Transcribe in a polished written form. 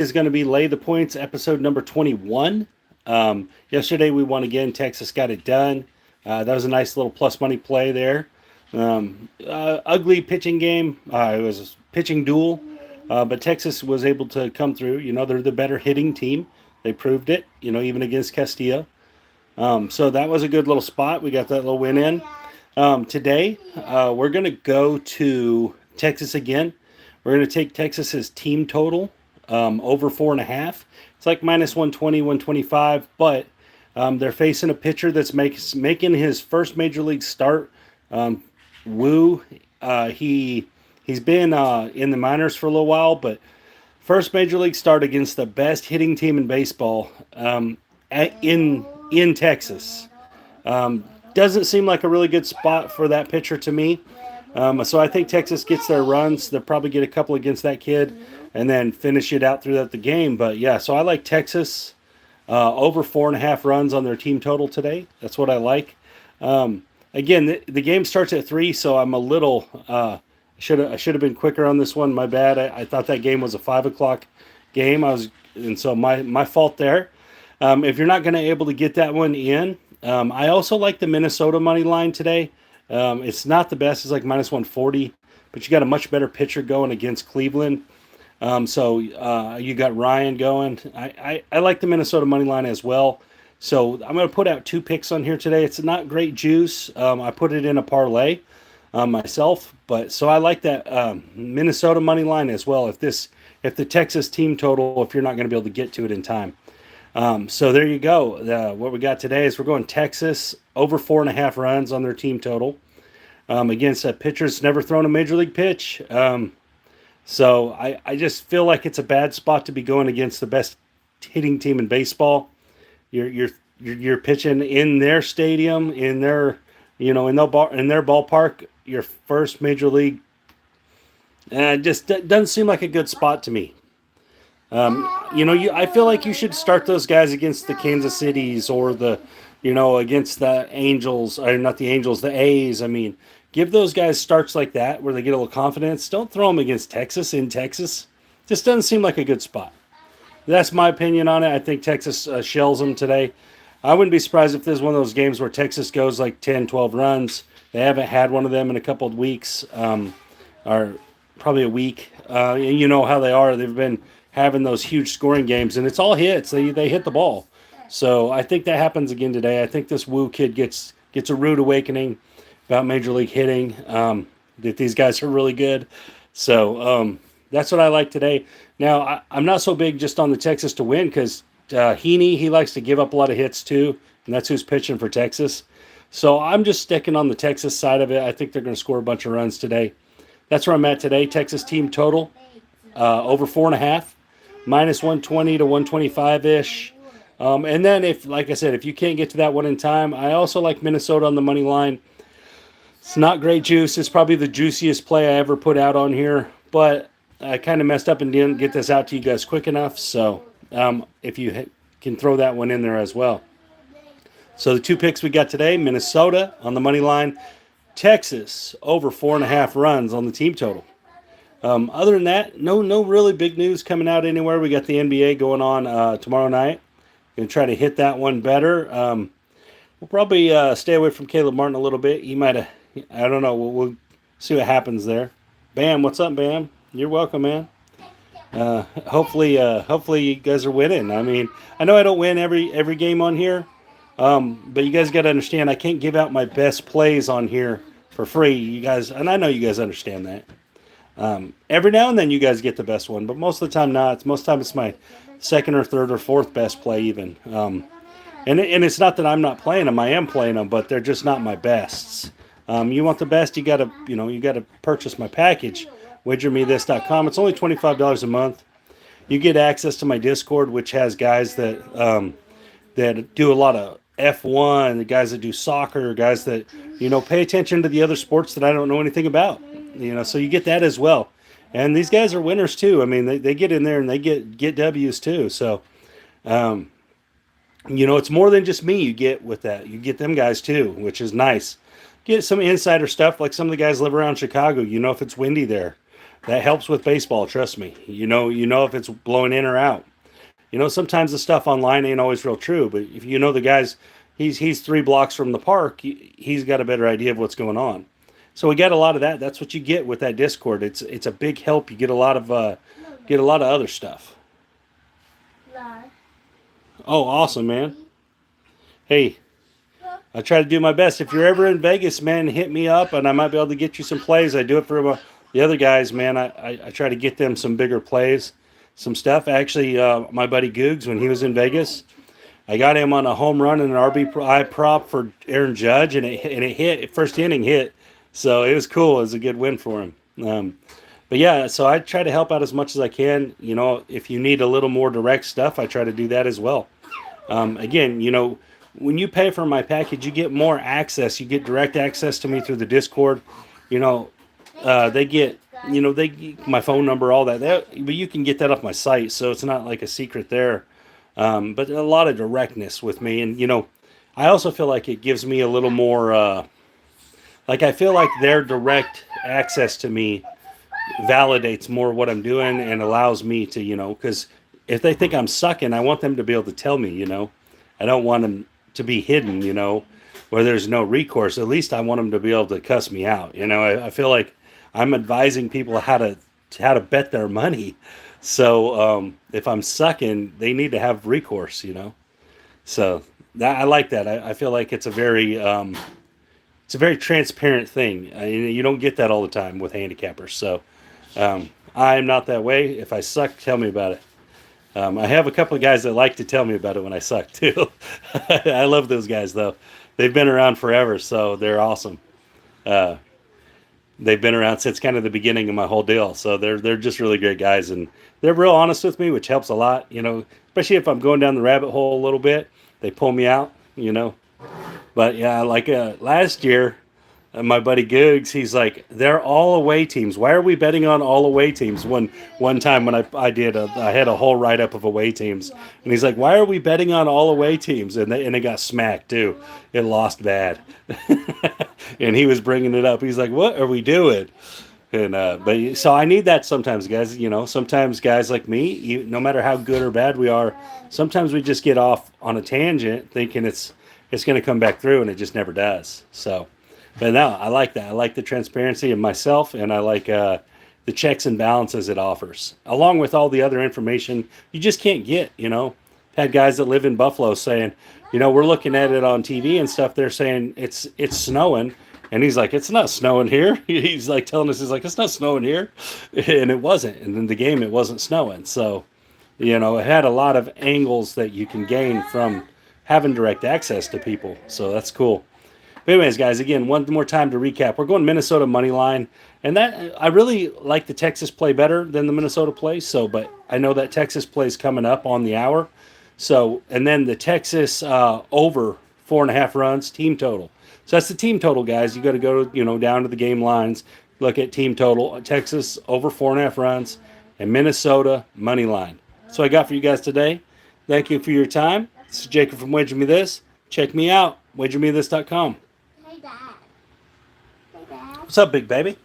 is going to be Lay the Points, episode number 21. Yesterday we won again. Texas got it done. That was a nice little plus money play there. Ugly pitching game. It was a pitching duel, but Texas was able to come through. You know, they're the better hitting team. They proved it, you know, even against Castillo. So that was a good little spot. We got that little win in. Today, we're going to go to Texas again. We're going to take Texas's team total over 4.5. It's like minus 120, 125, but they're facing a pitcher that's making his first major league start. Wu, he's been in the minors for a little while, but first major league start against the best hitting team in baseball in Texas. Doesn't seem like a really good spot for that pitcher to me. So I think Texas gets their runs. They'll probably get a couple against that kid and then finish it out throughout the game. But yeah, so I like Texas over 4.5 runs on their team total today. That's what I like. Again, the game starts at 3, so I'm a little I should have been quicker on this one. My bad. I thought that game was a 5 o'clock game. So my fault there. If you're not going to able to get that one in, I also like the Minnesota money line today. It's not the best. It's like minus 140, but you got a much better pitcher going against Cleveland. So you got Ryan going. I like the Minnesota money line as well. So I'm going to put out 2 picks on here today. It's not great juice. I put it in a parlay myself, but so I like that Minnesota money line as well. If the Texas team total, if you're not going to be able to get to it in time. So there you go. What we got today is we're going Texas over 4.5 runs on their team total against a pitcher that's never thrown a major league pitch. So I just feel like it's a bad spot to be going against the best hitting team in baseball. You're pitching in their stadium, in their in their ballpark. Your first major league. Just doesn't seem like a good spot to me. I feel like you should start those guys against the Kansas Cities or against the Angels, or not the Angels, the A's. I mean, give those guys starts like that where they get a little confidence. Don't throw them against Texas in Texas. Just doesn't seem like a good spot. That's my opinion on it. I think Texas shells them today. I wouldn't be surprised if there's one of those games where Texas goes like 10, 12 runs. They haven't had one of them in a couple of weeks, or probably a week. You know how they are. They've been having those huge scoring games, and it's all hits. They hit the ball. So I think that happens again today. I think this Wu kid gets a rude awakening about major league hitting, that these guys are really good. So that's what I like today. Now, I'm not so big just on the Texas to win because Heaney, he likes to give up a lot of hits too, and that's who's pitching for Texas. So I'm just sticking on the Texas side of it. I think they're going to score a bunch of runs today. That's where I'm at today. Texas team total over 4.5. Minus 120 to 125-ish. And then like I said, if you can't get to that one in time, I also like Minnesota on the money line. It's not great juice. It's probably the juiciest play I ever put out on here, but I kind of messed up and didn't get this out to you guys quick enough. So if you can throw that one in there as well. So the 2 picks we got today, Minnesota on the money line, Texas over 4.5 runs on the team total. Other than that, no really big news coming out anywhere. We got the NBA going on tomorrow night. Going to try to hit that one better. We'll probably stay away from Caleb Martin a little bit. He might have, I don't know. We'll see what happens there. Bam, what's up, Bam? You're welcome, man. Hopefully you guys are winning. I mean, I know I don't win every game on here, but you guys got to understand I can't give out my best plays on here for free. You guys, and I know you guys understand that. Every now and then you guys get the best one, but most of the time not. Most of the time it's my second or third or fourth best play even. And it's not that I'm not playing them. I am playing them, but they're just not my bests. You want the best, you gotta purchase my package, wagermethis.com. It's only $25 a month. You get access to my Discord, which has guys that do a lot of F1, the guys that do soccer, guys that pay attention to the other sports that I don't know anything about. So you get that as well. And these guys are winners too. I mean, they get in there and they get W's too. So, it's more than just me you get with that. You get them guys too, which is nice. Get some insider stuff, like some of the guys live around Chicago. If it's windy there. That helps with baseball. Trust me. You know if it's blowing in or out. Sometimes the stuff online ain't always real true, but if you know the guy's, he's 3 blocks from the park, he's got a better idea of what's going on. So we get a lot of that. That's what you get with that Discord. It's a big help. You get a lot of other stuff. Oh, awesome, man. Hey, I try to do my best. If you're ever in Vegas, man, hit me up, and I might be able to get you some plays. I do it for the other guys, man. I try to get them some bigger plays, some stuff. Actually, my buddy Googs, when he was in Vegas, I got him on a home run and an RBI prop for Aaron Judge, and it hit. First inning hit, so it was cool. It was a good win for him. But yeah, so I try to help out as much as I can. If you need a little more direct stuff, I try to do that as well. Again, when you pay for my package, you get more access. You get direct access to me through the Discord. They get my phone number, all that. But you can get that off my site, so it's not like a secret there. But a lot of directness with me, and I also feel like it gives me a little more. Like I feel like their direct access to me validates more what I'm doing and allows me to, because if they think I'm sucking, I want them to be able to tell me. I don't want them to be hidden, where there's no recourse. At least I want them to be able to cuss me out. I feel like I'm advising people how to bet their money. So if I'm sucking, they need to have recourse. So I like that. I feel like it's a very transparent thing. You don't get that all the time with handicappers. So I'm not that way. If I suck, tell me about it. I have a couple of guys that like to tell me about it when I suck too. I love those guys though. They've been around forever, so they're awesome. They've been around since kind of the beginning of my whole deal, so they're just really great guys, and they're real honest with me, which helps a lot. Especially if I'm going down the rabbit hole a little bit, they pull me out. But yeah, like last year, my buddy Googs, he's like, they're all away teams. Why are we betting on all away teams? One time when I had a whole write up of away teams, and he's like, why are we betting on all away teams? And it got smacked too. It lost bad, and he was bringing it up. He's like, what are we doing? And but so I need that sometimes, guys. Sometimes guys like me, no matter how good or bad we are, sometimes we just get off on a tangent thinking it's going to come back through, and it just never does. So. But no, I like that. I like the transparency of myself, and I like the checks and balances it offers, along with all the other information you just can't get. Had guys that live in Buffalo saying, we're looking at it on TV and stuff. They're saying it's snowing, and he's like, it's not snowing here. He's like telling us, he's like, it's not snowing here, and it wasn't. And in the game, it wasn't snowing. So, it had a lot of angles that you can gain from having direct access to people. So that's cool. But anyways, guys, again, one more time to recap. We're going Minnesota money line, and that I really like the Texas play better than the Minnesota play. So, but I know that Texas play is coming up on the hour. So, and then the Texas over 4.5 runs team total. So that's the team total, guys. You got to go down to the game lines, look at team total. Texas over 4.5 runs, and Minnesota money line. That's what I got for you guys today. Thank you for your time. This is Jacob from Wager Me This. Check me out, wagermethis.com. What's up, big baby?